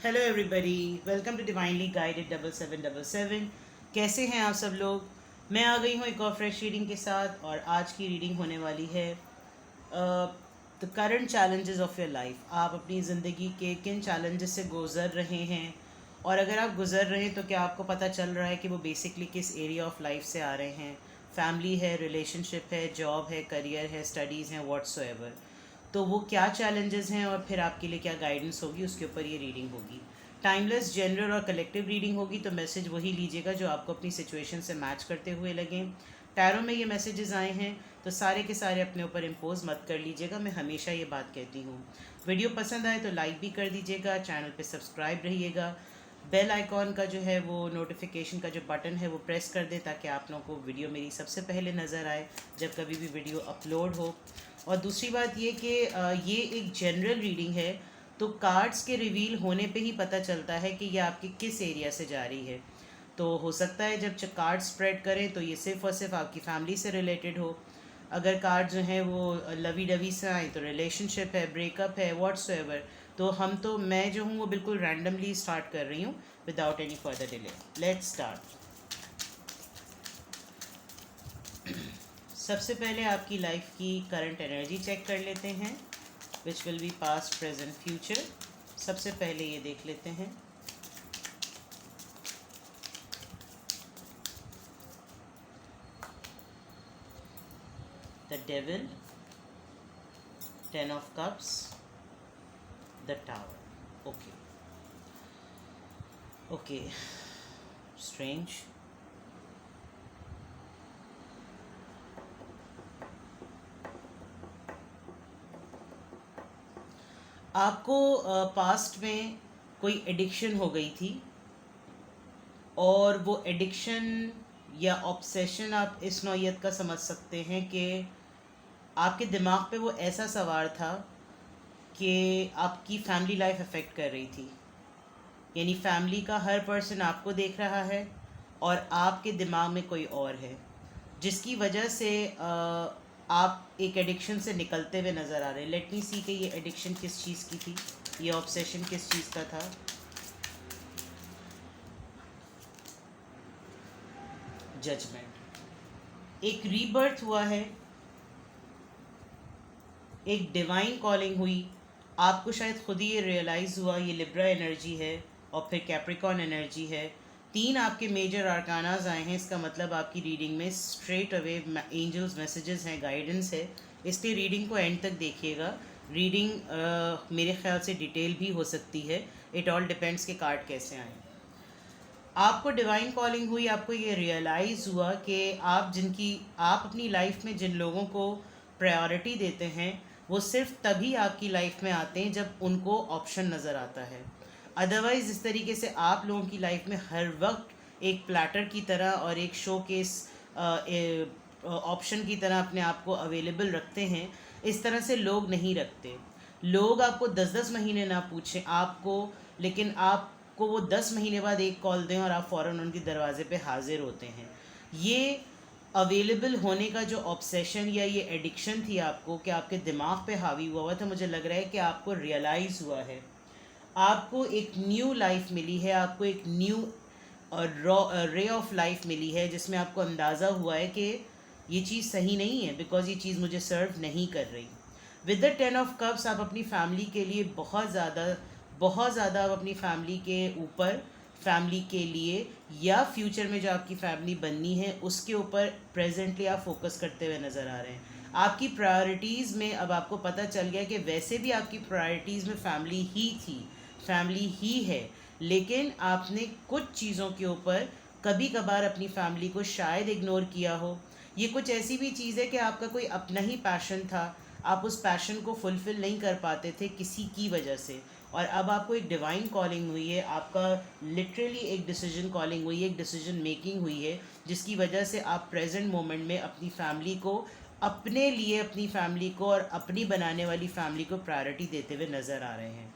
Hello everybody, welcome to divinely guided 7777। कैसे हैं आप सब लोग। मैं आ गई हूँ एक और फ्रेश रीडिंग के साथ और आज की रीडिंग होने वाली है the current challenges of your life. आप अपनी ज़िंदगी के किन चैलेंजेस से गुज़र रहे हैं और अगर आप गुज़र रहे हैं तो क्या आपको पता चल रहा है कि वो बेसिकली किस एरिया ऑफ लाइफ से आ रहे हैं। फैमिली है, रिलेशनशिप है, जॉब है, करियर है, स्टडीज़ हैं, व्हाट्सोएवर। तो वो क्या चैलेंजेस हैं और फिर आपके लिए क्या गाइडेंस होगी, उसके ऊपर ये रीडिंग होगी। टाइमलेस, जनरल और कलेक्टिव रीडिंग होगी, तो मैसेज वही लीजिएगा जो आपको अपनी सिचुएशन से मैच करते हुए लगें। टैरो में ये मैसेजेस आए हैं तो सारे के सारे अपने ऊपर इम्पोज मत कर लीजिएगा। मैं हमेशा ये बात कहती हूँ। वीडियो पसंद आए तो लाइक भी कर दीजिएगा, चैनल पे सब्सक्राइब रहिएगा, बेल आइकॉन का जो है वो नोटिफिकेशन का जो बटन है वो प्रेस कर दें ताकि आप लोगों को वीडियो मेरी सबसे पहले नज़र आए जब कभी भी वीडियो अपलोड हो। और दूसरी बात ये कि ये एक जनरल रीडिंग है, तो कार्ड्स के रिवील होने पे ही पता चलता है कि ये आपके किस एरिया से जा रही है। तो हो सकता है जब कार्ड स्प्रेड करें तो ये सिर्फ और सिर्फ आपकी फैमिली से रिलेटेड हो। अगर कार्ड जो हैं वो लवी डवी से आए तो रिलेशनशिप है, ब्रेकअप है, व्हाट्सएवर। तो मैं जो हूँ वो बिल्कुल रैंडमली स्टार्ट कर रही हूँ without any further delay. Let's start. सबसे पहले आपकी लाइफ की करंट एनर्जी चेक कर लेते हैं, which will be past, present, future. सबसे पहले ये देख लेते हैं। The devil, 10 of Cups, the tower. Okay okay, strange. आपको पास्ट में कोई एडिक्शन हो गई थी और वो एडिक्शन या ऑब्सेशन आप इस नौयत का समझ सकते हैं कि आपके दिमाग पे वो ऐसा सवार था कि आपकी फैमिली लाइफ अफेक्ट कर रही थी। यानी फैमिली का हर पर्सन आपको देख रहा है और आपके दिमाग में कोई और है, जिसकी वजह से आप एक एडिक्शन से निकलते हुए नज़र आ रहे हैं। लेट मी सी कि ये एडिक्शन किस चीज़ की थी, ये ऑब्सेशन किस चीज़ का था। जजमेंट। एक रीबर्थ हुआ है, एक डिवाइन कॉलिंग हुई। आपको शायद खुद ही ये रियलाइज़ हुआ, ये लिब्रा एनर्जी है और फिर कैप्रिकॉन एनर्जी है। 3 आपके मेजर आर्कानाज आए हैं, इसका मतलब आपकी रीडिंग में स्ट्रेट अवे एंजल्स मैसेजेस हैं, गाइडेंस है। इसलिए रीडिंग को एंड तक देखिएगा। रीडिंग मेरे ख्याल से डिटेल भी हो सकती है, इट ऑल डिपेंड्स के कार्ड कैसे आए। आपको डिवाइन कॉलिंग हुई, आपको ये रियलाइज़ हुआ कि आप अपनी लाइफ में जिन लोगों को प्रायोरिटी देते हैं वो सिर्फ तभी आपकी लाइफ में आते हैं जब उनको ऑप्शन नज़र आता है। अदरवाइज़ इस तरीके से आप लोगों की लाइफ में हर वक्त एक प्लेटर की तरह और एक शो केस ऑप्शन की तरह अपने आप को अवेलेबल रखते हैं, इस तरह से लोग नहीं रखते। लोग आपको 10-10 महीने ना पूछें आपको, लेकिन आपको वो 10 महीने बाद एक कॉल दें और आप फ़ौरन उनके दरवाजे पे हाजिर होते हैं। ये अवेलेबल होने का जो ऑब्सेशन या ये एडिक्शन थी आपको, कि आपके दिमाग पे हावी हुआ था, मुझे लग रहा है कि आपको रियलाइज़ हुआ है। आपको एक न्यू लाइफ मिली है, आपको एक न्यू रे ऑफ लाइफ मिली है, जिसमें आपको अंदाज़ा हुआ है कि ये चीज़ सही नहीं है, बिकॉज ये चीज़ मुझे सर्व नहीं कर रही। विद द 10 of Cups आप अपनी फैमिली के लिए बहुत ज़्यादा आप अपनी फैमिली के ऊपर, फैमिली के लिए या फ्यूचर में जो आपकी फैमिली बननी है उसके ऊपर प्रेजेंटली आप फोकस करते हुए नज़र आ रहे हैं। आपकी प्रायोरिटीज़ में अब आपको पता चल गया कि वैसे भी आपकी प्रायोरिटीज़ में फैमिली ही थी, फैमिली ही है, लेकिन आपने कुछ चीज़ों के ऊपर कभी कभार अपनी फैमिली को शायद इग्नोर किया हो। ये कुछ ऐसी भी चीज़ है कि आपका कोई अपना ही पैशन था, आप उस पैशन को फुलफ़िल नहीं कर पाते थे किसी की वजह से, और अब आपको एक डिवाइन कॉलिंग हुई है, आपका लिटरली एक डिसीजन कॉलिंग हुई है, एक डिसीजन मेकिंग हुई है, जिसकी वजह से आप प्रेजेंट मोमेंट में अपनी फैमिली को, अपने लिए अपनी फैमिली को और अपनी बनाने वाली फैमिली को प्रायोरिटी देते हुए नज़र आ रहे हैं।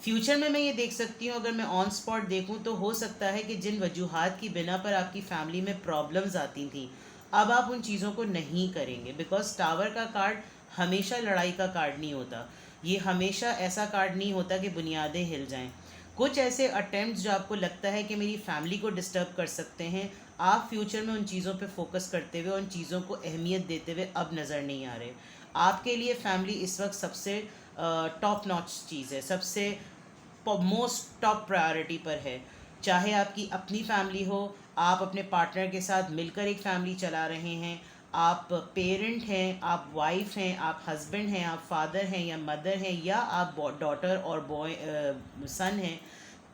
फ्यूचर में मैं ये देख सकती हूँ, अगर मैं ऑन स्पॉट देखूँ तो हो सकता है कि जिन वजूहात की बिना पर आपकी फैमिली में प्रॉब्लम्स आती थी, अब आप उन चीज़ों को नहीं करेंगे, बिकॉज टावर का कार्ड हमेशा लड़ाई का कार्ड नहीं होता। ये हमेशा ऐसा कार्ड नहीं होता कि बुनियादें हिल जाएं। कुछ ऐसे अटेम्प्ट्स जो आपको लगता है कि मेरी फैमिली को डिस्टर्ब कर सकते हैं, आप फ्यूचर में उन चीज़ों पे फोकस करते हुए, उन चीज़ों को अहमियत देते हुए अब नज़र नहीं आ रहे। आपके लिए फैमिली इस वक्त सबसे टॉप नॉच चीज़ है, सबसे मोस्ट टॉप प्रायोरिटी पर है। चाहे आपकी अपनी फैमिली हो, आप अपने पार्टनर के साथ मिलकर एक फैमिली चला रहे हैं, आप पेरेंट हैं, आप वाइफ हैं, आप हस्बैंड हैं, आप फादर हैं या मदर हैं, या आप डॉटर और बॉय सन हैं,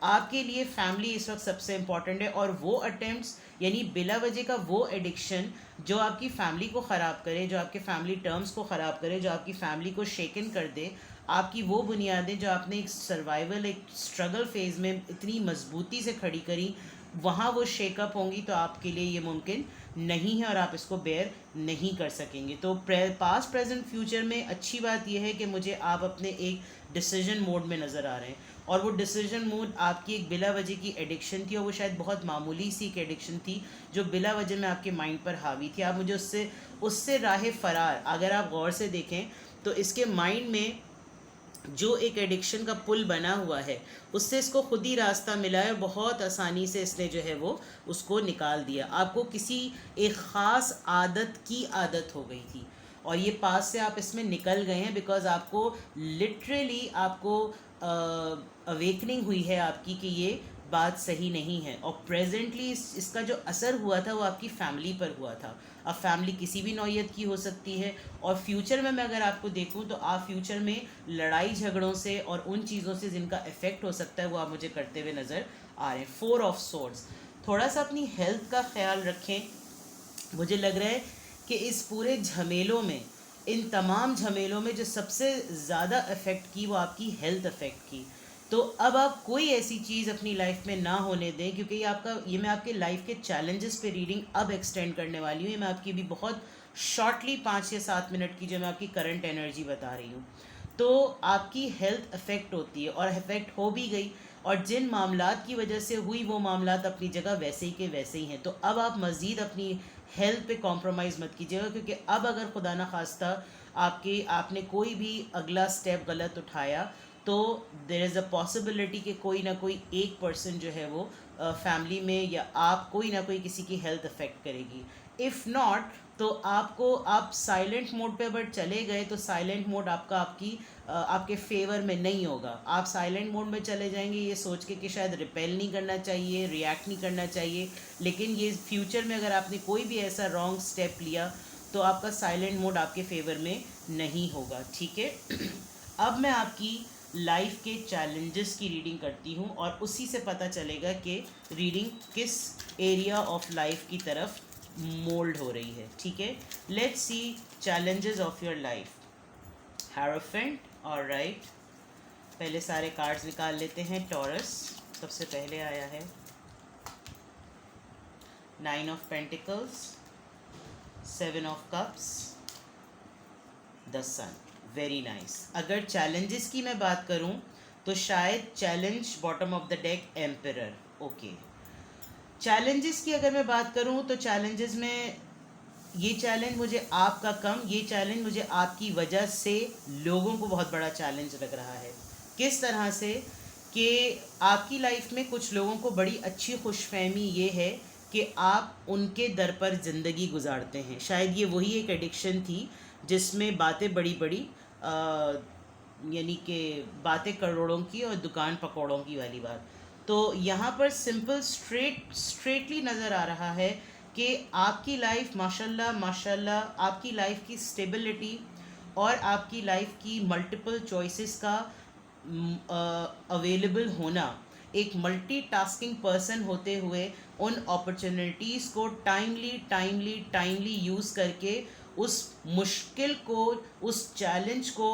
आपके लिए फैमिली इस वक्त सबसे इम्पॉर्टेंट है। और वो अटेम्प्ट्स यानी बिला वजह का वो एडिक्शन जो आपकी फैमिली को ख़राब करे, जो आपके फैमिली टर्म्स को ख़राब करे, जो आपकी फैमिली को शेकन कर दे, आपकी वो बुनियादें जो आपने एक सर्वाइवल, एक स्ट्रगल फेज़ में इतनी मजबूती से खड़ी करी, वहाँ वो शेकअप होंगी तो आपके लिए ये मुमकिन नहीं है और आप इसको बेयर नहीं कर सकेंगे। तो पास्ट प्रेजेंट फ्यूचर में अच्छी बात यह है कि मुझे आप अपने एक डिसीजन मोड में नज़र आ रहे हैं, और वो डिसीजन मोड आपकी एक बिला वजह की एडिक्शन थी, और वो शायद बहुत मामूली सी एक एडिक्शन थी जो बिला वजह में आपके माइंड पर हावी थी। आप मुझे उससे राह फरार, अगर आप गौर से देखें तो इसके माइंड में जो एक एडिक्शन का पुल बना हुआ है, उससे इसको खुद ही रास्ता मिला है, बहुत आसानी से इसने जो है वो उसको निकाल दिया। आपको किसी एक ख़ास आदत की आदत हो गई थी, और ये पास से आप इसमें निकल गए हैं, बिकॉज आपको लिटरली आपको अवेकनिंग हुई है आपकी कि ये बात सही नहीं है। और प्रेजेंटली इसका जो असर हुआ था वो आपकी फैमिली पर हुआ था। अब फैमिली किसी भी नौयत की हो सकती है, और फ्यूचर में मैं अगर आपको देखूं तो आप फ्यूचर में लड़ाई झगड़ों से और उन चीज़ों से जिनका इफ़ेक्ट हो सकता है वो आप मुझे करते हुए नज़र आ रहे हैं। 4 ऑफ सोर्ड्स, थोड़ा सा अपनी हेल्थ का ख्याल रखें। मुझे लग रहा है कि इस पूरे झमेलों में, इन तमाम झमेलों में जो सबसे ज़्यादा अफेक्ट की वो आपकी हेल्थ अफेक्ट की। तो अब आप कोई ऐसी चीज़ अपनी लाइफ में ना होने दें, क्योंकि ये मैं आपके लाइफ के चैलेंजेस पे रीडिंग अब एक्सटेंड करने वाली हूँ। ये मैं आपकी भी बहुत शॉर्टली 5 या 7 मिनट की जो मैं आपकी करंट एनर्जी बता रही हूँ। तो आपकी हेल्थ अफेक्ट होती है और अफेक्ट हो भी गई, और जिन मामलात की वजह से हुई वो मामलात अपनी जगह वैसे ही के वैसे ही हैं। तो अब आप मज़ीद अपनी हेल्थ पे कॉम्प्रोमाइज़ मत कीजिएगा, क्योंकि अब अगर खुदा न खास्ता आपने कोई भी अगला स्टेप गलत उठाया तो देयर इज़ अ पॉसिबिलिटी कि कोई ना कोई एक पर्सन जो है वो फैमिली में या आप कोई ना कोई किसी की हेल्थ अफेक्ट करेगी। इफ़ नॉट तो आप साइलेंट मोड पे अगर चले गए तो साइलेंट मोड आपके फेवर में नहीं होगा। आप साइलेंट मोड में चले जाएंगे ये सोच के कि शायद रिपेल नहीं करना चाहिए, रिएक्ट नहीं करना चाहिए, लेकिन ये फ्यूचर में अगर आपने कोई भी ऐसा रॉन्ग स्टेप लिया तो आपका साइलेंट मोड आपके फेवर में नहीं होगा। ठीक है। अब मैं आपकी लाइफ के चैलेंजेस की रीडिंग करती हूँ, और उसी से पता चलेगा कि रीडिंग किस एरिया ऑफ लाइफ की तरफ मोल्ड हो रही है। ठीक है, let's see challenges of your life. Hierophant, alright, पहले सारे कार्ड्स निकाल लेते हैं। टॉरस सबसे पहले आया है, 9 of pentacles, 7 of cups, the sun. Very nice. अगर चैलेंजेस की मैं बात करूं तो शायद challenge bottom of the deck emperor. Okay, challenges की अगर मैं बात करूं तो चैलेंजेस में ये चैलेंज मुझे आपका कम, ये चैलेंज मुझे आपकी वजह से लोगों को बहुत बड़ा चैलेंज लग रहा है। किस तरह से कि आपकी लाइफ में कुछ लोगों को बड़ी अच्छी खुशफहमी ये है कि आप उनके दर पर ज़िंदगी गुजारते हैं। शायद ये वही एक एडिक्शन थी जिसमें बातें बड़ी बड़ी यानी कि बातें करोड़ों की और दुकान पकौड़ों की वाली बात। तो यहाँ पर सिंपल स्ट्रेटली नज़र आ रहा है कि आपकी लाइफ माशाल्लाह माशाल्लाह, आपकी लाइफ की स्टेबिलिटी और आपकी लाइफ की मल्टीपल चॉइसेस का अवेलेबल होना, एक मल्टीटास्किंग पर्सन होते हुए उन अपॉर्चुनिटीज़ को टाइमली यूज़ करके उस मुश्किल को, उस चैलेंज को,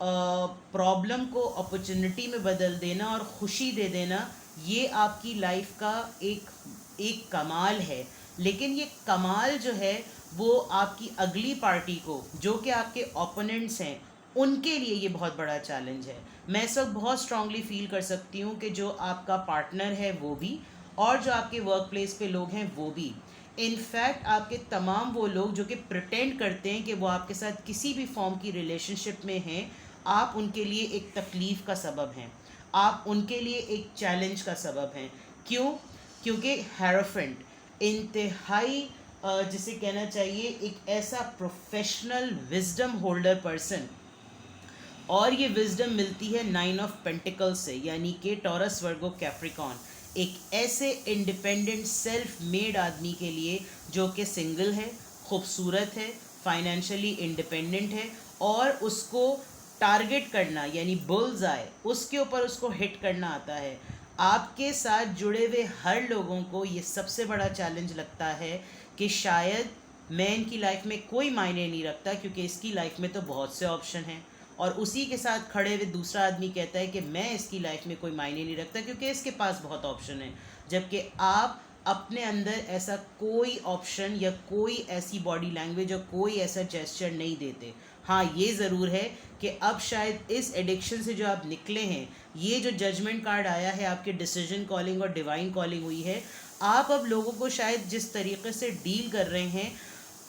प्रॉब्लम को अपॉर्चुनिटी में बदल देना और ख़ुशी दे देना, ये आपकी लाइफ का एक कमाल है। लेकिन ये कमाल जो है वो आपकी अगली पार्टी को, जो कि आपके ओपोनेंट्स हैं, उनके लिए ये बहुत बड़ा चैलेंज है। मैं इस वक्त बहुत स्ट्रांगली फील कर सकती हूँ कि जो आपका पार्टनर है वो भी, और जो आपके वर्क प्लेस पे लोग हैं वो भी, इनफैक्ट आपके तमाम वो लोग जो कि प्रिटेंड करते हैं कि वो आपके साथ किसी भी फॉर्म की रिलेशनशिप में हैं, आप उनके लिए एक तकलीफ़ का सबब हैं, आप उनके लिए एक चैलेंज का सबब हैं। क्यों? क्योंकि हेरोफेंट इंतहाई जिसे कहना चाहिए एक ऐसा प्रोफेशनल विजडम होल्डर पर्सन, और ये विजडम मिलती है 9 ऑफ पेंटिकल्स से, यानी कि टॉरस वर्गो कैप्रिकॉन, एक ऐसे इंडिपेंडेंट सेल्फ मेड आदमी के लिए जो कि सिंगल है, खूबसूरत है, फाइनेंशियली इंडिपेंडेंट है, और उसको टारगेट करना यानी बुल्स आए उसके ऊपर उसको हिट करना आता है। आपके साथ जुड़े हुए हर लोगों को ये सबसे बड़ा चैलेंज लगता है कि शायद मैं इनकी लाइफ में कोई मायने नहीं रखता, क्योंकि इसकी लाइफ में तो बहुत से ऑप्शन हैं, और उसी के साथ खड़े हुए दूसरा आदमी कहता है कि मैं इसकी लाइफ में कोई मायने नहीं रखता क्योंकि इसके पास बहुत ऑप्शन है। जबकि आप अपने अंदर ऐसा कोई ऑप्शन या कोई ऐसी बॉडी लैंग्वेज या कोई ऐसा जेस्चर नहीं देते। हाँ, ये ज़रूर है कि अब शायद इस एडिक्शन से जो आप निकले हैं, ये जो जजमेंट कार्ड आया है, आपके डिसीजन कॉलिंग और डिवाइन कॉलिंग हुई है, आप अब लोगों को शायद जिस तरीके से डील कर रहे हैं,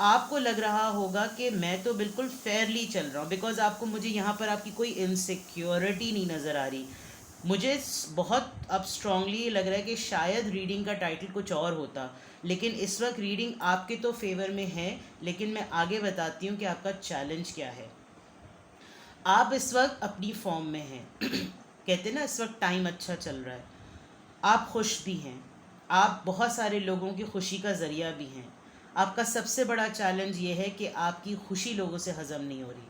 आपको लग रहा होगा कि मैं तो बिल्कुल फेयरली चल रहा हूँ, बिकॉज आपको मुझे यहाँ पर आपकी कोई इनसिक्योरिटी नहीं नज़र आ रही। मुझे बहुत अब स्ट्रांगली लग रहा है कि शायद रीडिंग का टाइटल कुछ और होता, लेकिन इस वक्त रीडिंग आपके तो फेवर में है, लेकिन मैं आगे बताती हूँ कि आपका चैलेंज क्या है। आप इस वक्त अपनी फॉर्म में हैं कहते ना इस वक्त टाइम अच्छा चल रहा है, आप खुश भी हैं, आप बहुत सारे लोगों की खुशी का ज़रिया भी हैं। आपका सबसे बड़ा चैलेंज ये है कि आपकी खुशी लोगों से हज़म नहीं हो रही।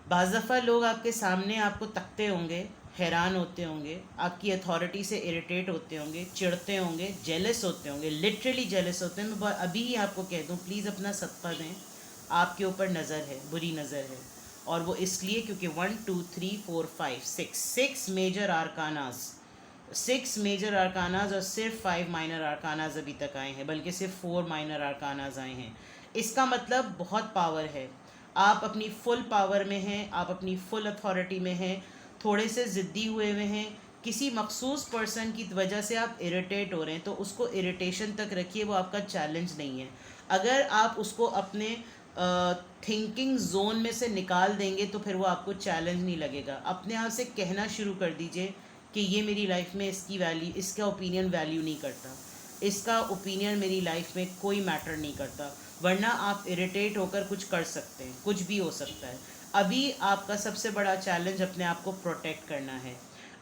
बाज़ दफ़ा लोग आपके सामने आपको तकते होंगे, हैरान होते होंगे, आपकी अथॉरिटी से इरिटेट होते होंगे, चिढ़ते होंगे, जेलस होते होंगे, लिटरली जेलस होते हैं। मैं अभी ही आपको कह दूं, प्लीज़ अपना सदका दें, आपके ऊपर नज़र है, बुरी नज़र है, और वो इसलिए क्योंकि 1 2 3 4 5 6 मेजर आरकानाज, 6 मेजर आरकानाज और सिर्फ 5 माइनर आरकानाज अभी तक आए हैं, बल्कि सिर्फ 4 माइनर आरकानाज आए हैं। इसका मतलब बहुत पावर है, आप अपनी फुल पावर में हैं, आप अपनी फुल अथॉरिटी में हैं। थोड़े से ज़िद्दी हुए हैं, किसी मखसूस पर्सन की वजह से आप इरिटेट हो रहे हैं, तो उसको इरिटेशन तक रखिए, वो आपका चैलेंज नहीं है। अगर आप उसको अपने थिंकिंग जोन में से निकाल देंगे तो फिर वो आपको चैलेंज नहीं लगेगा। अपने आप से कहना शुरू कर दीजिए कि ये मेरी लाइफ में इसकी वैल्यू, इसका ओपिनियन वैल्यू नहीं करता, इसका ओपिनियन मेरी लाइफ में कोई मैटर नहीं करता, वरना आप इरिटेट होकर कुछ कर सकते हैं, कुछ भी हो सकता है। अभी आपका सबसे बड़ा चैलेंज अपने आप को प्रोटेक्ट करना है।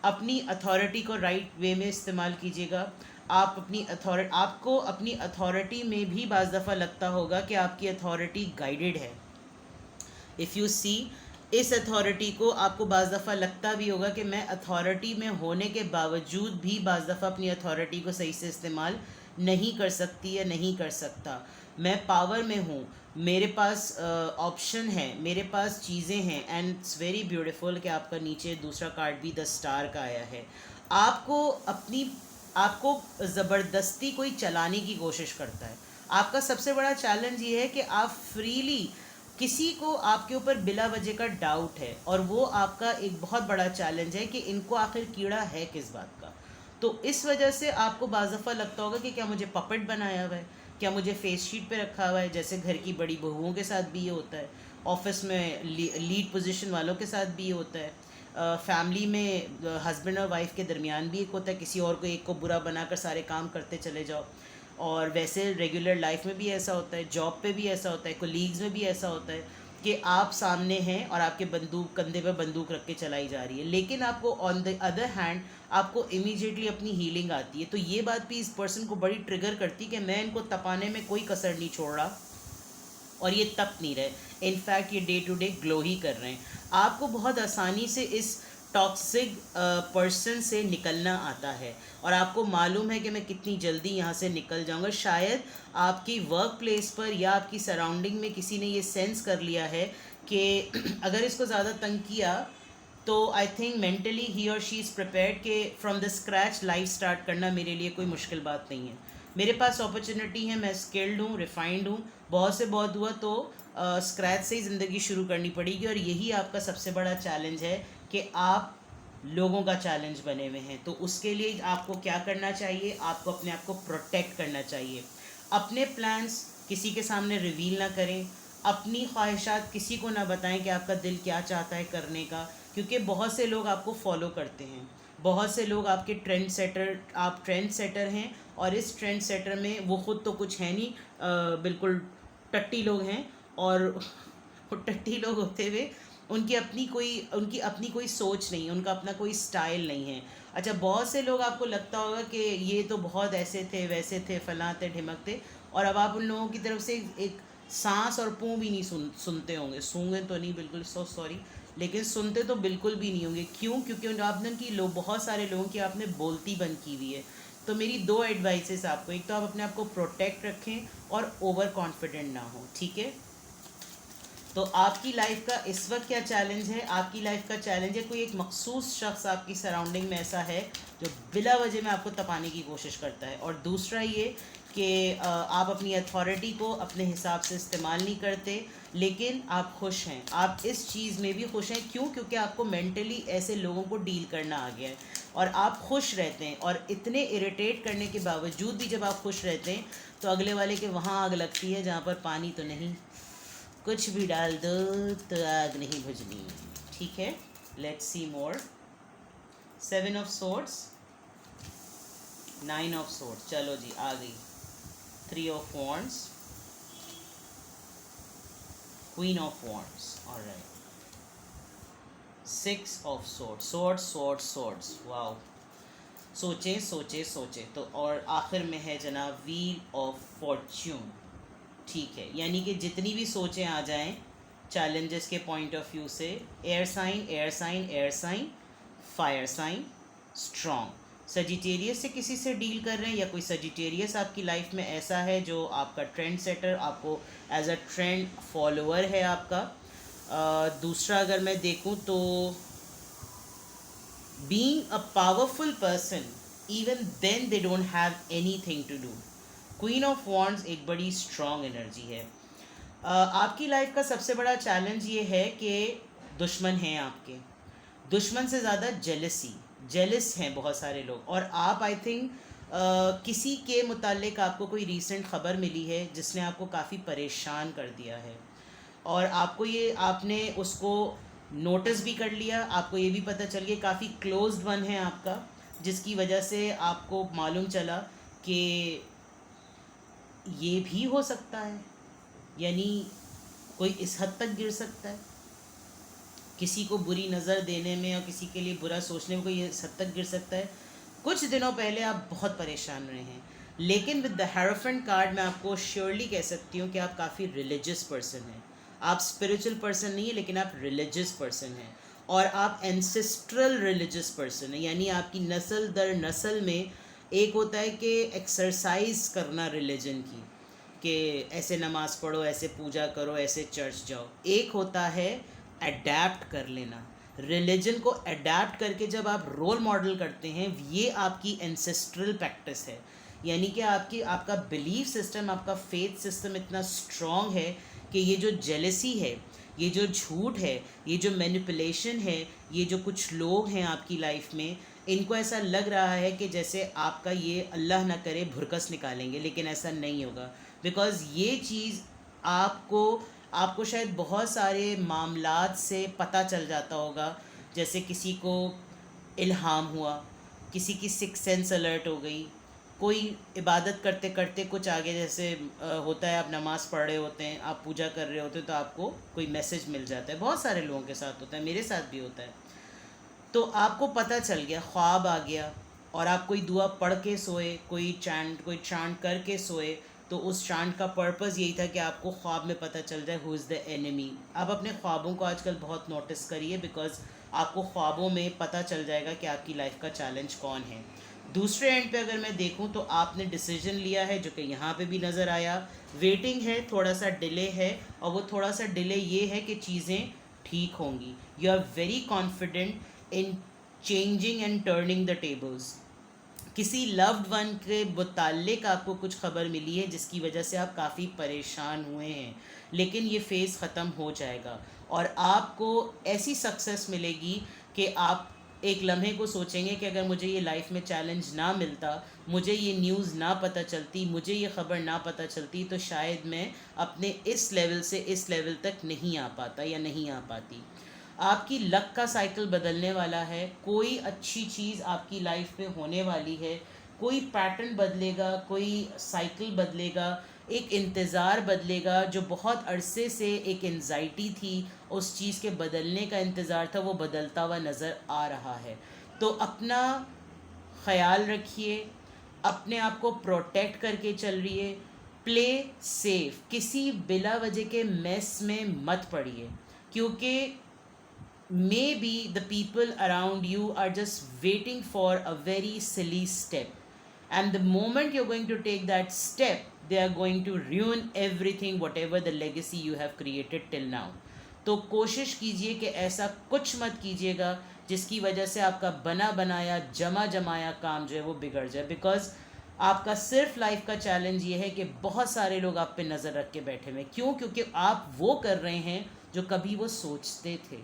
अपनी अथॉरिटी को राइट वे में इस्तेमाल कीजिएगा। आपको अपनी अथॉरिटी में भी बाज़ दफ़ा लगता होगा कि आपकी अथॉरिटी गाइडेड है। इफ़ यू सी, इस अथॉरिटी को आपको बाज़ दफ़ा लगता भी होगा कि मैं अथॉरिटी में होने के बावजूद भी बाज़ दफ़ा अपनी अथॉरिटी को सही से इस्तेमाल नहीं कर सकती या नहीं कर सकता। मैं पावर में हूँ, मेरे पास ऑप्शन है, मेरे पास चीज़ें हैं, एंड इट्स वेरी ब्यूटीफुल कि आपका नीचे दूसरा कार्ड भी द स्टार का आया है। आपको ज़बरदस्ती कोई चलाने की कोशिश करता है। आपका सबसे बड़ा चैलेंज ये है कि आप फ्रीली किसी को आपके ऊपर बिला वजह का डाउट है, और वो आपका एक बहुत बड़ा चैलेंज है कि इनको आखिर कीड़ा है किस बात का। तो इस वजह से आपको बाज़ दफ़ा लगता होगा कि क्या मुझे पपेट बनाया हुआ है, क्या मुझे फेस शीट पे रखा हुआ है, जैसे घर की बड़ी बहुओं के साथ भी ये होता है, ऑफिस में लीड पोजीशन वालों के साथ भी ये होता है, फैमिली में हस्बैंड और वाइफ के दरमियान भी एक होता है, किसी और को एक को बुरा बनाकर सारे काम करते चले जाओ। और वैसे रेगुलर लाइफ में भी ऐसा होता है, जॉब पे भी ऐसा होता है, कोलीग्स में भी ऐसा होता है कि आप सामने हैं और आपके बंदूक कंधे पे बंदूक रख के चलाई जा रही है, लेकिन आपको ऑन द अदर हैंड आपको इमीडिएटली अपनी हीलिंग आती है। तो ये बात भी इस पर्सन को बड़ी ट्रिगर करती है कि मैं इनको तपाने में कोई कसर नहीं छोड़ रहा, और ये तप नहीं रहे, इनफैक्ट ये डे टू डे ग्लो ही कर रहे हैं। आपको बहुत आसानी से इस टॉक्सिक पर्सन से निकलना आता है, और आपको मालूम है कि मैं कितनी जल्दी यहाँ से निकल जाऊँगा। शायद आपकी वर्क प्लेस पर या आपकी सराउंडिंग में किसी ने ये सेंस कर लिया है कि अगर इसको ज़्यादा तंग किया तो आई थिंक मेंटली ही और शी इज़ प्रिपेयर्ड कि from the scratch life start करना मेरे लिए कोई मुश्किल बात नहीं है। मेरे पास अपॉर्चुनिटी है, मैं स्किल्ड हूँ, रिफाइंड हूँ, बहुत से बहुत हुआ तो स्क्रैच से ही ज़िंदगी शुरू करनी पड़ेगी। और यही आपका सबसे बड़ा चैलेंज है कि आप लोगों का चैलेंज बने हुए हैं। तो उसके लिए आपको क्या करना चाहिए, आपको अपने आप को प्रोटेक्ट करना चाहिए। अपने प्लान्स किसी के सामने रिवील ना करें, अपनी ख्वाहिशात किसी को ना बताएं कि आपका दिल क्या चाहता है करने का, क्योंकि बहुत से लोग आपको फॉलो करते हैं, बहुत से लोग आपके ट्रेंड सेटर, आप ट्रेंड सेटर हैं, और इस ट्रेंड सेटर में वो खुद तो कुछ है नहीं, बिल्कुल टट्टी लोग हैं, और वो टट्टी लोग होते हुए उनकी अपनी कोई सोच नहीं है, उनका अपना कोई स्टाइल नहीं है। अच्छा, बहुत से लोग आपको लगता होगा कि ये तो बहुत ऐसे थे वैसे थे फलां थे ढिमक थे, और अब आप उन लोगों की तरफ से एक सांस और पू भी नहीं सुनते होंगे, सूंघे तो नहीं, बिल्कुल सो सॉरी, लेकिन सुनते तो बिल्कुल भी नहीं होंगे। क्यों? क्योंकि आपने उनकी लोग, बहुत सारे लोगों की आपने बोलती बंद की हुई है। तो मेरी दो एडवाइसेस आपको, एक तो आप अपने आप को प्रोटेक्ट रखें और ओवर कॉन्फिडेंट ना हो, ठीक है। तो आपकी लाइफ का इस वक्त क्या चैलेंज है? आपकी लाइफ का चैलेंज है कोई एक मखसूस शख्स आपकी सराउंडिंग में ऐसा है जो बिला वजह में आपको तपाने की कोशिश करता है, और दूसरा ये कि आप अपनी अथॉरिटी को अपने हिसाब से इस्तेमाल नहीं करते, लेकिन आप खुश हैं, आप इस चीज़ में भी खुश हैं। क्यों? क्योंकि आपको मेंटली ऐसे लोगों को डील करना आ गया है और आप खुश रहते हैं, और इतने इरिटेट करने के बावजूद भी जब आप खुश रहते हैं तो अगले वाले के वहाँ आग लगती है जहाँ पर पानी तो नहीं, कुछ भी डाल दो तो आग नहीं बुझनी, ठीक है। Let's see more. 7 of swords, 9 of swords, चलो जी आ गई। 3 of wands, queen of wands, alright. 6 of swords, swords swords swords, wow. सोचे सोचे सोचे तो, और आखिर में है जनाब व्हील ऑफ फॉर्च्यून, ठीक है। यानी कि जितनी भी सोचें आ जाएं चैलेंजेस के पॉइंट ऑफ व्यू से, air sign air sign air sign, fire sign, strong. Sagittarius से किसी से डील कर रहे हैं, या कोई सजिटेरियस आपकी लाइफ में ऐसा है जो आपका ट्रेंड सेटर, आपको एज अ ट्रेंड फॉलोअर है आपका। दूसरा अगर मैं देखूं तो being a powerful person even then they don't have anything to do. Queen of wands एक बड़ी स्ट्रॉन्ग एनर्जी है। आपकी लाइफ का सबसे बड़ा चैलेंज ये है कि दुश्मन हैं आपके, दुश्मन से ज़्यादा जेलसी, जेलस हैं बहुत सारे लोग, और आप आई थिंक किसी के मुतालिक आपको कोई रीसेंट ख़बर मिली है जिसने आपको काफ़ी परेशान कर दिया है, और आपको ये, आपने उसको नोटिस भी कर लिया, आपको ये भी पता चल गया काफ़ी क्लोज्ड वन है आपका, जिसकी वजह से आपको मालूम चला कि ये भी हो सकता है, यानी कोई इस हद तक गिर सकता है, किसी को बुरी नज़र देने में और किसी के लिए बुरा सोचने में कोई इस हद तक गिर सकता है। कुछ दिनों पहले आप बहुत परेशान रहे हैं, लेकिन विद द हेरोफेंट कार्ड मैं आपको श्योरली कह सकती हूँ कि आप काफ़ी रिलीजियस पर्सन हैं। आप स्पिरिचुअल पर्सन नहीं है, लेकिन आप रिलीजियस पर्सन हैं, और आप एंसेस्ट्रल रिलीजियस पर्सन है, यानी आपकी नस्ल दर नस्ल में एक होता है कि एक्सरसाइज करना रिलीजन की, कि ऐसे नमाज़ पढ़ो, ऐसे पूजा करो, ऐसे चर्च जाओ। एक होता है अडेप्ट कर लेना, रिलीजन को अडेप्ट करके जब आप रोल मॉडल करते हैं, ये आपकी एंसेस्ट्रल प्रैक्टिस है। यानी कि आपका बिलीफ सिस्टम, आपका फेथ सिस्टम इतना स्ट्रॉन्ग है कि ये जो जेलसी है, ये जो झूठ है, ये जो मैनिपुलेशन है, ये जो कुछ लोग हैं आपकी लाइफ में, इनको ऐसा लग रहा है कि जैसे आपका ये अल्लाह ना करे भुरकस निकालेंगे, लेकिन ऐसा नहीं होगा। बिकॉज़ ये चीज़ आपको शायद बहुत सारे मामलात से पता चल जाता होगा, जैसे किसी को इल्हाम हुआ, किसी की सिक्स सेंस अलर्ट हो गई, कोई इबादत करते करते कुछ आगे, जैसे होता है आप नमाज़ पढ़ रहे होते हैं, आप पूजा कर रहे होते हैं, तो आपको कोई मैसेज मिल जाता है। बहुत सारे लोगों के साथ होता है, मेरे साथ भी होता है। तो आपको पता चल गया, ख्वाब आ गया, और आप कोई दुआ पढ़ के सोए, कोई चांट करके सोए, तो उस चांट का पर्पज़ यही था कि आपको ख्वाब में पता चल जाए हु इज़ द एनिमी। आप अपने ख्वाबों को आजकल बहुत नोटिस करिए, बिकॉज़ आपको ख्वाबों में पता चल जाएगा कि आपकी लाइफ का चैलेंज कौन है। दूसरे एंड पे अगर मैं देखूं तो आपने डिसीजन लिया है, जो कि यहाँ पे भी नज़र आया, वेटिंग है, थोड़ा सा डिले है, और वो थोड़ा सा डिले ये है कि चीज़ें ठीक होंगी। You are very confident in changing and turning the tables. किसी लव्ड वन के मुताल्लिक आपको कुछ खबर मिली है जिसकी वजह से आप काफ़ी परेशान हुए हैं, लेकिन ये फ़ेज़ ख़त्म हो जाएगा, और आपको ऐसी सक्सेस मिलेगी कि आप एक लम्हे को सोचेंगे कि अगर मुझे ये लाइफ में चैलेंज ना मिलता, मुझे ये न्यूज़ ना पता चलती, मुझे ये ख़बर ना पता चलती, तो शायद मैं अपने इस लेवल से इस लेवल तक नहीं आ पाता या नहीं आ पाती। आपकी लक का साइकिल बदलने वाला है, कोई अच्छी चीज़ आपकी लाइफ में होने वाली है, कोई पैटर्न बदलेगा, कोई साइकिल बदलेगा, एक इंतज़ार बदलेगा। जो बहुत अरसे से एक एंजाइटी थी, उस चीज़ के बदलने का इंतज़ार था, वो बदलता हुआ नज़र आ रहा है। तो अपना ख़याल रखिए, अपने आप को प्रोटेक्ट करके चलिए, प्ले सेफ, किसी बिला वजह के मेस में मत पड़िए, क्योंकि maybe the people around you are just waiting for a very silly step, and the moment you're going to take that step, they are going to ruin everything, whatever the legacy you have created till now. तो कोशिश कीजिए कि ऐसा कुछ मत कीजिएगा जिसकी वजह से आपका बना बनाया जमा जमाया काम जो है वो बिगड़ जाए, बिकॉज आपका सिर्फ लाइफ का चैलेंज ये है कि बहुत सारे लोग आप पे नज़र रख के बैठे हुए हैं। क्यों? क्योंकि आप वो कर रहे हैं जो कभी वो सोचते थे।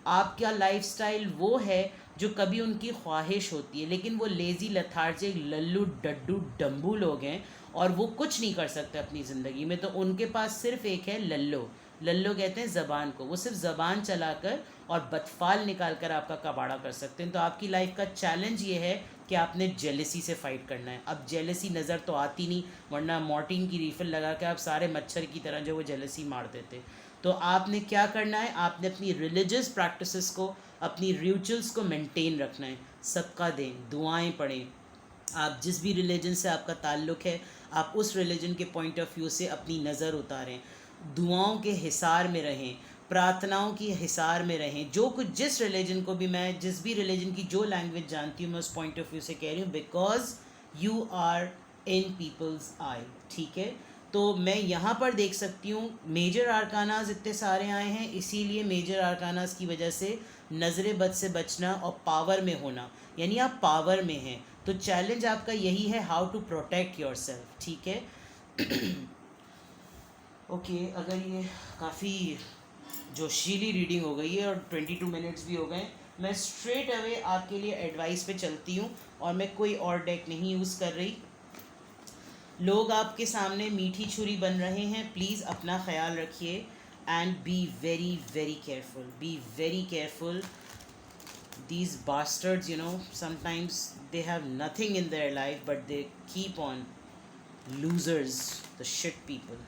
आपका लाइफस्टाइल वो है जो कभी उनकी ख्वाहिश होती है, लेकिन वो लेज़ी लथार्जिक लल्लू डड्डू डम्बू लोग हैं और वो कुछ नहीं कर सकते अपनी ज़िंदगी में। तो उनके पास सिर्फ एक है लल्लो, लल्लो कहते हैं ज़बान को। वो सिर्फ ज़बान चलाकर और बदफाल निकाल कर आपका कबाड़ा कर सकते हैं। तो आपकी लाइफ का चैलेंज ये है कि आपने जेलसी से फ़ाइट करना है। अब जेलसी नज़र तो आती नहीं, वरना मॉर्टिन की रीफ़िल लगा के आप सारे मच्छर की तरह जो वो जेलसी मार देते। तो आपने क्या करना है, आपने अपनी रिलीजियस प्रैक्टिसेस को, अपनी रिचुअल्स को मेंटेन रखना है। सदका दें, दुआएं पढ़ें। आप जिस भी रिलीजन से आपका ताल्लुक़ है, आप उस रिलीजन के पॉइंट ऑफ व्यू से अपनी नज़र उतारें, दुआओं के हिसार में रहें, प्रार्थनाओं की हिसार में रहें। जो कुछ जिस रिलीजन को भी, मैं जिस भी रिलीजन की जो लैंग्वेज जानती हूँ मैं उस पॉइंट ऑफ व्यू से कह रही हूँ, because you are in people's eye. ठीक है, तो मैं यहाँ पर देख सकती हूँ मेजर आर्कानाज इतने सारे आए हैं, इसीलिए मेजर आर्कानाज की वजह से नज़र बद से बचना और पावर में होना, यानी आप पावर में हैं। तो चैलेंज आपका यही है, हाउ टू प्रोटेक्ट योर सेल्फ। ठीक है ओके अगर ये काफ़ी जोशीली रीडिंग हो गई है और 22 मिनट्स भी हो गए, मैं स्ट्रेट अवे आपके लिए एडवाइस पे चलती हूँ और मैं कोई और डेक नहीं यूज़ कर रही। लोग आपके सामने मीठी छुरी बन रहे हैं, प्लीज़ अपना ख्याल रखिए and be very very careful, be very careful. These bastards, you know, sometimes they have nothing in their life but they keep on losers, the shit people.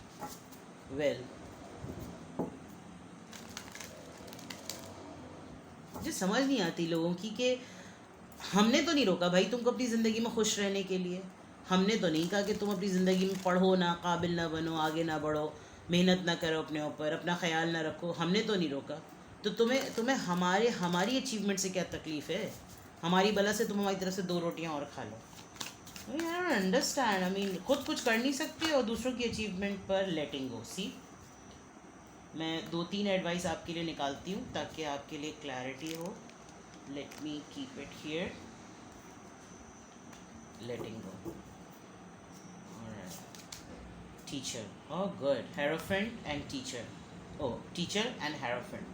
Well, मुझे समझ नहीं आती लोगों की कि हमने तो नहीं रोका भाई तुमको अपनी ज़िंदगी में खुश रहने के लिए। हमने तो नहीं कहा कि तुम अपनी ज़िंदगी में पढ़ो ना, काबिल ना बनो, आगे ना बढ़ो, मेहनत ना करो अपने ऊपर, अपना ख्याल ना रखो। हमने तो नहीं रोका। तो तुम्हें हमारी अचीवमेंट से क्या तकलीफ़ है? हमारी बला से तुम हमारी तरफ से 2 रोटियां और खा लो। I don't understand. I mean खुद कुछ कर नहीं सकते और दूसरों की अचीवमेंट पर लेटिंग गो। सी, मैं 2-3 एडवाइस आपके लिए निकालती हूँ ताकि आपके लिए क्लैरिटी हो। Let me keep it here. Letting go. Teacher. Oh, good. Hierophant and teacher. Oh, teacher and hierophant.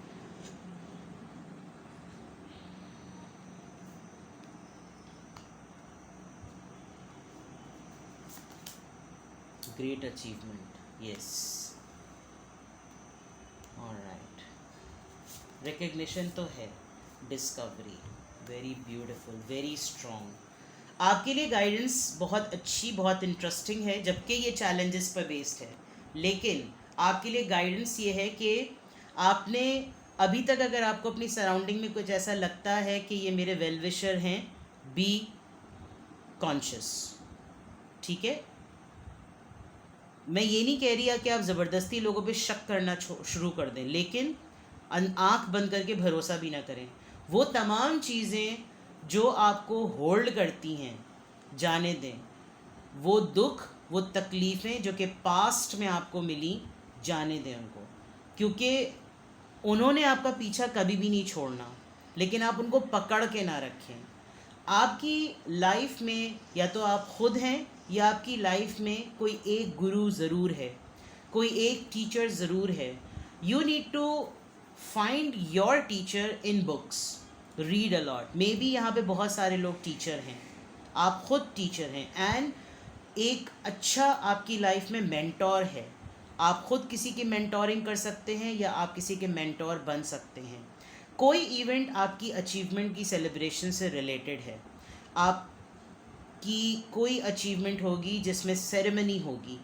Great achievement. Yes. All right. Recognition तो है. Discovery. Very beautiful. Very strong. आपके लिए गाइडेंस बहुत अच्छी, बहुत इंटरेस्टिंग है, जबकि ये चैलेंजेस पर बेस्ड है। लेकिन आपके लिए गाइडेंस ये है कि आपने अभी तक, अगर आपको अपनी सराउंडिंग में कुछ ऐसा लगता है कि ये मेरे वेल विशर हैं, बी कॉन्शियस। ठीक है, मैं ये नहीं कह रही है कि आप ज़बरदस्ती लोगों पे शक करना शुरू कर दें, लेकिन आँख बंद करके भरोसा भी ना करें। वो तमाम चीज़ें जो आपको होल्ड करती हैं, जाने दें। वो दुख, वो तकलीफ़ें जो कि पास्ट में आपको मिली, जाने दें उनको, क्योंकि उन्होंने आपका पीछा कभी भी नहीं छोड़ना, लेकिन आप उनको पकड़ के ना रखें। आपकी लाइफ में या तो आप ख़ुद हैं या आपकी लाइफ में कोई एक गुरु ज़रूर है, कोई एक टीचर ज़रूर है। You need to find your teacher in books. Read a lot. Maybe यहाँ पे बहुत सारे लोग टीचर हैं, आप खुद टीचर हैं, एंड एक अच्छा आपकी लाइफ में मेंटोर है। आप खुद किसी की मेंटोरिंग कर सकते हैं या आप किसी के मेंटोर बन सकते हैं। कोई इवेंट आपकी अचीवमेंट की सेलिब्रेशन से रिलेटेड है, आपकी कोई अचीवमेंट होगी जिसमें सेरेमनी होगी,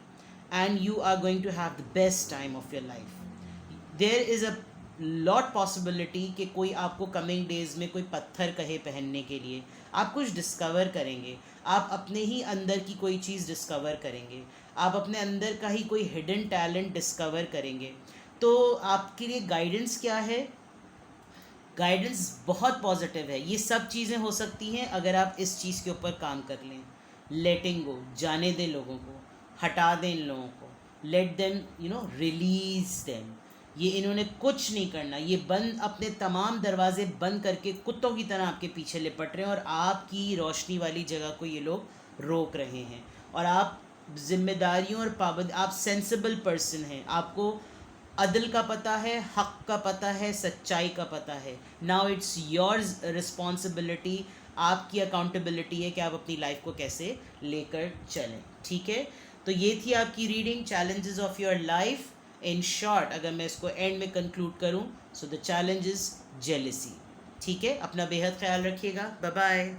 and you are going to have the best time of your life. There is a lot possibility कि कोई आपको कमिंग डेज में कोई पत्थर कहे पहनने के लिए, आप कुछ डिस्कवर करेंगे, आप अपने ही अंदर की कोई चीज़ डिस्कवर करेंगे, आप अपने अंदर का ही कोई हिडन टैलेंट डिस्कवर करेंगे। तो आपके लिए गाइडेंस क्या है? गाइडेंस बहुत पॉजिटिव है। ये सब चीज़ें हो सकती हैं अगर आप इस चीज़ के ऊपर काम कर लें। लेटिंग गो, जाने दें लोगों को, हटा दें इन लोगों को, लेट देम रिलीज देम। ये इन्होंने कुछ नहीं करना, ये बंद अपने तमाम दरवाजे बंद करके कुत्तों की तरह आपके पीछे लिपट रहे हैं, और आपकी रोशनी वाली जगह को ये लोग रोक रहे हैं। और आप जिम्मेदारियों और पाबंद, आप सेंसिबल पर्सन हैं, आपको अदल का पता है, हक का पता है, सच्चाई का पता है। नाउ इट्स योर्स रिस्पॉन्सिबिलिटी, आपकी अकाउंटेबिलिटी है कि आप अपनी लाइफ को कैसे लेकर चलें। ठीक है, तो ये थी आपकी reading, challenges of your life. In short अगर मैं इसको एंड में कंक्लूड करूं, so the challenge is jealousy. ठीक है, अपना बेहद ख्याल रखिएगा। Bye bye.